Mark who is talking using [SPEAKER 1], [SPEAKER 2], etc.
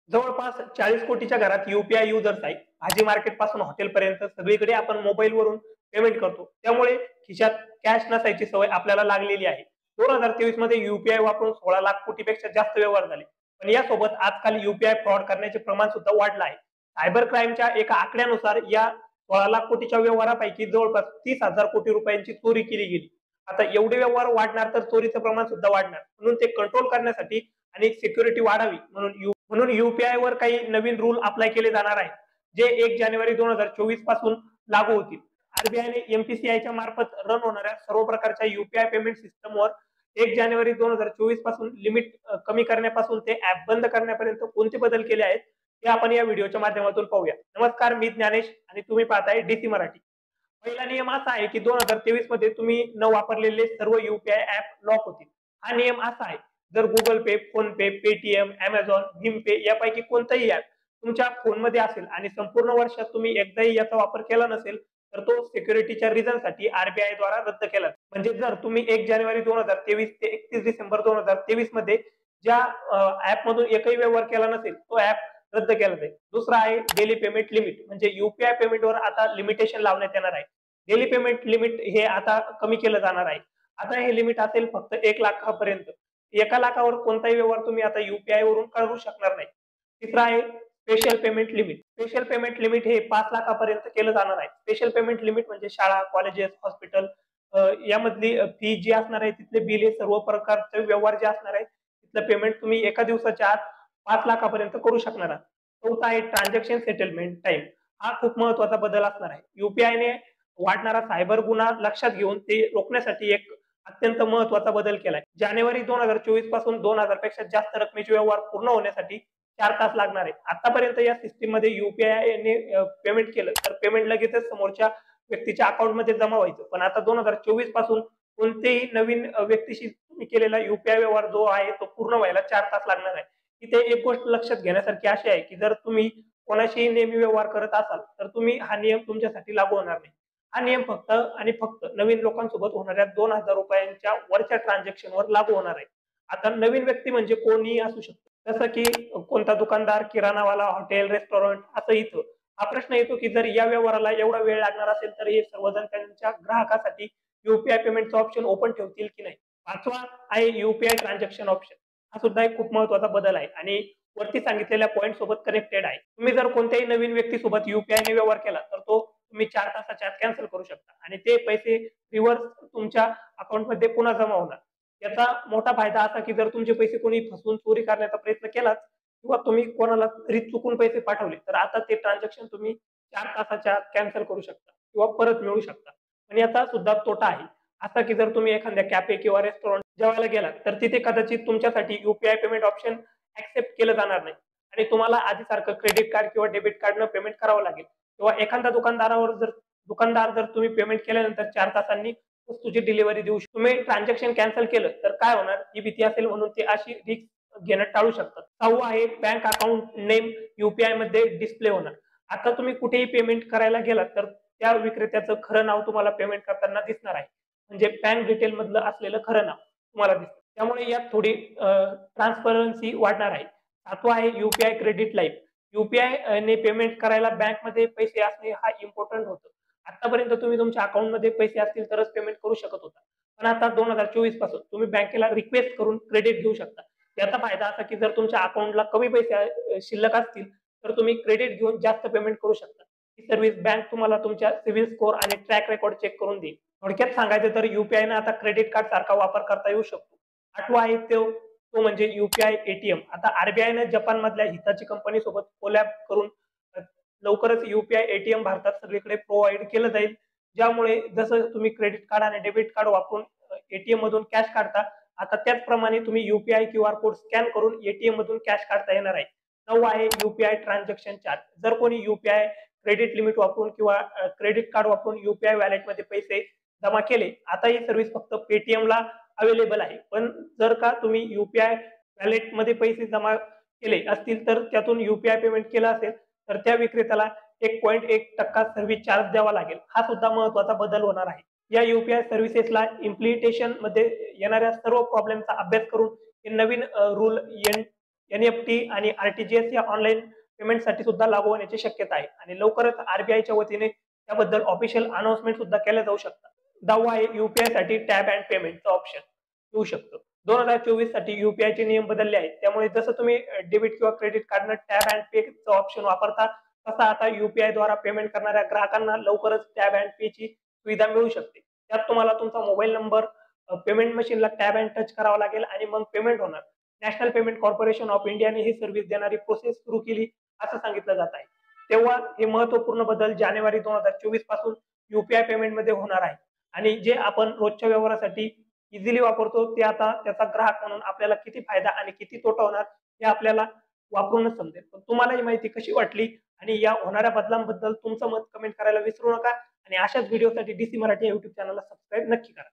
[SPEAKER 1] जवळपास 40 कोटीच्या घरात युपीआय युजर्स आहेत. भाजी मार्केट पासून हॉटेलपर्यंत सगळीकडे आपण मोबाईलवरून पेमेंट करतो. त्यामुळे खिशात कॅश नसायची सवय आपल्याला लागलेली आहे. 2023 मध्ये युपीआय वापरून 16 लाख कोटीपेक्षा जास्त व्यवहार झाले. पण यासोबत आजकाल युपीआय फ्रॉड करण्याचे प्रमाण सुद्धा वाढलं आहे. सायबर क्राईमच्या एका आकड्यानुसार या 16 लाख कोटीच्या व्यवहारापैकी जवळपास 30,000 कोटी रुपयांची चोरी केली गेली. आता एवढे व्यवहार वाढणार तर चोरीचं प्रमाण सुद्धा वाढणार. म्हणून ते कंट्रोल करण्यासाठी आणि सिक्युरिटी वाढावी म्हणून युपीआय वर काही नवीन रूल अप्लाय केले जाणार आहेत, जे 1 जानेवारी 2024 पासून लागू होतील. आरबीआयने एमपीसीआयच्या मार्फत रन होणाऱ्या सर्व प्रकारच्या युपीआय पेमेंट सिस्टमवर 1 जानेवारी 2024 पासून लिमिट कमी करण्यापासून ते ऍप बंद करण्यापर्यंत कोणते बदल केले आहेत हे आपण या व्हिडिओच्या माध्यमातून पाहूया. नमस्कार, मी ज्ञानेश आणि तुम्ही पाहताय डीसी मराठी. पहिला नियम असा आहे की 2023 मध्ये तुम्ही न वापरलेले सर्व युपीआय ऍप लॉक होतील. हा नियम असा आहे, जर गुगल पे, फोन पे, पेटीएम, अमेझॉन, भीम पे यापैकी कोणताही ऍप तुमच्या फोनमध्ये असेल आणि संपूर्ण वर्षात तुम्ही एकदाही याचा वापर केला नसेल तर तो सिक्युरिटीच्या रिझनसाठी आरबीआय द्वारा रद्द केला. म्हणजे जर तुम्ही 1 जानेवारी 2023 ते 31 डिसेंबर 2023 मध्ये ज्या ऍप मधून एकही व्यवहार केला नसेल तो ऍप रद्द केला जाईल. दुसरा आहे डेली पेमेंट लिमिट. म्हणजे युपीआय पेमेंटवर आता लिमिटेशन लावण्यात येणार आहे. डेली पेमेंट लिमिट हे आता कमी केलं जाणार आहे. आता हे लिमिट असेल फक्त 1 लाखापर्यंत. 1 लाखावर कोणताही व्यवहार तुम्ही आता युपीआय वरून करू शकणार नाही. तिसरा आहे special payment limit. Special payment limit हे 5 लाखापर्यंत केलं जाणार आहे. स्पेशल पेमेंट लिमिट म्हणजे शाळा, कॉलेजेस, हॉस्पिटल यामधली फी जी असणार आहे, तिथले बिल हे सर्व प्रकारचे व्यवहार जे असणार आहे तिथलं पेमेंट तुम्ही एका दिवसाच्या आत 5 लाखापर्यंत करू शकणार आहात. चौथा आहे ट्रान्झॅक्शन सेटलमेंट टाइम. हा खूप महत्वाचा बदल असणार आहे. युपीआयने वाढणारा सायबर गुन्हा लक्षात घेऊन ते रोखण्यासाठी एक अत्यंत महत्वाचा बदल केलाय. जानेवारी 2024 पासून 2000 पेक्षा जास्त रकमेचे व्यवहार पूर्ण होण्यासाठी 4 तास लागणार आहे. आतापर्यंत या सिस्टीम मध्ये युपीआयने पेमेंट केलं तर पेमेंट लगेचच समोरच्या व्यक्तीच्या अकाउंटमध्ये जमा व्हायचं. पण आता 2024 पासून कोणतेही नवीन व्यक्तीशी तुम्ही केलेला युपीआय व्यवहार जो आहे तो पूर्ण व्हायला 4 तास लागणार आहे. इथे एक गोष्ट लक्षात घेण्यासारखी अशी आहे की जर तुम्ही कोणाशीही नेहमी व्यवहार करत असाल तर तुम्ही हा नियम तुमच्यासाठी लागू होणार नाही. हा नियम फक्त आणि फक्त नवीन लोकांसोबत होणाऱ्या 2000 रुपयांच्या वरच्या ट्रान्झॅक्शनवर लागू होणार आहे. आता नवीन व्यक्ती म्हणजे कोणीही असू शकतो, जसं की कोणता दुकानदार, किराणावाला, हॉटेल, रेस्टॉरंट असं. इथं हा प्रश्न येतो की जर या व्यवहाराला एवढा वेळ लागणार असेल तर हे सर्वजण त्यांच्या ग्राहकासाठी युपीआय पेमेंटचा ऑप्शन ओपन ठेवतील की नाही. पाचवा आहे युपीआय ट्रान्झॅक्शन ऑप्शन. हा सुद्धा एक खूप महत्वाचा बदल आहे आणि वरती सांगितलेल्या पॉईंट सोबत कनेक्टेड आहे. तुम्ही जर कोणत्याही नवीन व्यक्तीसोबत युपीआयने व्यवहार केला तर तो तुम्ही 4 तासाच्या आत कॅन्सल करू शकता आणि ते पैसे रिव्हर्स तुमच्या अकाउंटमध्ये पुन्हा जमा होणार. याचा मोठा फायदा असा की जर तुमचे पैसे कोणी फसवून चोरी करण्याचा प्रयत्न केलाच किंवा तुम्ही कोणाला तरी चुकून पैसे पाठवले तर आता ते ट्रान्झॅक्शन तुम्ही 4 तासाच्या आत कॅन्सल करू शकता किंवा परत मिळवू शकता. पण याचा सुद्धा तोटा आहे, असा की जर तुम्ही एखाद्या कॅफे किंवा रेस्टॉरंट जेवायला गेलात तर तिथे कदाचित तुमच्यासाठी युपीआय पेमेंट ऑप्शन ऍक्सेप्ट केलं जाणार नाही आणि तुम्हाला आधीसारखं क्रेडिट कार्ड किंवा डेबिट कार्डनं पेमेंट करावं लागेल. किंवा एखाद्या दुकानदार जर तुम्ही पेमेंट केल्यानंतर 4 तासांनी वस्तूची डिलिव्हरी देऊ शकतो. तुम्ही ट्रान्झॅक्शन कॅन्सल केलं तर काय होणार ही भीती असेल, म्हणून ते अशी रिस्क घेणं टाळू शकतात. 6वं आहे बँक अकाउंट नेम युपीआय मध्ये डिस्प्ले होणार. आता तुम्ही कुठेही पेमेंट करायला गेलात तर त्या विक्रेत्याचं खरं नाव तुम्हाला पेमेंट करताना दिसणार आहे. म्हणजे बँक डिटेल मधलं असलेलं खरं नाव तुम्हाला दिसतं. त्यामुळे यात थोडी ट्रान्सपरन्सी वाढणार आहे. 7वं आहे युपीआय क्रेडिट लाईफ. युपीआय ने पेमेंट करायला बँकमध्ये पैसे असणे हा इम्पॉर्टंट होतं. आतापर्यंत तुम्ही तुमच्या अकाउंटमध्ये पैसे असतील तरच पेमेंट करू शकत होता. पण आता 2024 पासून तुम्ही बँकेला रिक्वेस्ट करून क्रेडिट घेऊ शकता. याचा फायदा असा की जर तुमच्या अकाउंटला कमी पैसे शिल्लक असतील तर तुम्ही क्रेडिट घेऊन जास्त पेमेंट करू शकता. ही सर्व्हिस बँक तुम्हाला तुमच्या सिव्हिल स्कोर आणि ट्रॅक रेकॉर्ड चेक करून देईल. थोडक्यात सांगायचं तर युपीआय आता क्रेडिट कार्ड सारखा वापर करता येऊ शकतो. 8वां आहे तो म्हणजे युपीआय एटीएम. आता आरबीआयने जपान मधल्या हिताची कंपनी सोबत कोलॅब करून लवकरच युपीआय एटीएम भारतात सगळीकडे प्रोव्हाइड केलं जाईल. ज्यामुळे जसं तुम्ही क्रेडिट कार्ड आणि डेबिट कार्ड वापरून एटीएम मधून कॅश काढता, आता त्याचप्रमाणे तुम्ही युपीआय क्यूआर कोड स्कॅन करून एटीएम मधून कॅश काढता येणार आहे. 9 आहे युपीआय ट्रान्झॅक्शन चार्ज. जर कोणी युपीआय क्रेडिट लिमिट वापरून किंवा क्रेडिट कार्ड वापरून युपीआय वॅलेटमध्ये पैसे जमा केले, आता ही सर्व्हिस फक्त पेटीएमला अवेलेबल आहे. पण जर का तुम्ही युपीआय वॅलेटमध्ये पैसे जमा केले असतील तर त्यातून युपीआय पेमेंट केलं असेल तर त्या विक्रेत्याला 1.1% सर्व्हिस चार्ज द्यावा लागेल. हा सुद्धा महत्वाचा बदल होणार आहे. या युपीआय सर्व्हिसेसला इम्प्लिमेंटेशन मध्ये येणाऱ्या सर्व प्रॉब्लेमचा अभ्यास करून हे नवीन रूल एनईएफटी आणि आरटीजीएस या ऑनलाईन पेमेंटसाठी सुद्धा लागू होण्याची शक्यता आहे आणि लवकरच आरबीआयच्या वतीने त्याबद्दल ऑफिशियल अनाउन्समेंट सुद्धा केल्या जाऊ शकतात. 10वा आहे युपीआय साठी टॅप अँड पेमेंटचं ऑप्शन येऊ शकतं. 2024 साठी यूपीआयचे नियम बदलले आहेत. त्यामुळे जसं तुम्ही डेबिट किंवा क्रेडिट कार्डनं टॅप अँड पेचं ऑप्शन वापरता, तसा आता यूपीआय द्वारा पेमेंट करणाऱ्या ग्राहकांना लवकरच टॅप अँड पेची सुविधा मिळू शकते. त्यात तुम्हाला तुमचा मोबाईल नंबर पेमेंट मशीनला टॅप अँड टच करावा लागेल आणि मग पेमेंट होणार. नॅशनल पेमेंट कॉर्पोरेशन ऑफ इंडियाने ही सर्व्हिस देणारी प्रोसेस सुरू केली असं सांगितलं जात आहे. तेव्हा हे महत्वपूर्ण बदल जानेवारी 2024 पासून यूपीआय पेमेंटमध्ये होणार आहे आणि जे आपण रोजच्या व्यवहारासाठी इझिली वापरतो ते आता त्याचा ग्राहक म्हणून आपल्याला किती फायदा आणि किती तोटा होणार हे आपल्याला वापरूनच समजेल. पण तुम्हाला ही माहिती कशी वाटली आणि या होणाऱ्या बदलांबद्दल तुमचं मत कमेंट करायला विसरू नका आणि अशाच व्हिडिओसाठी डीसी मराठी या युट्यूब चॅनलला सबस्क्राईब नक्की करा.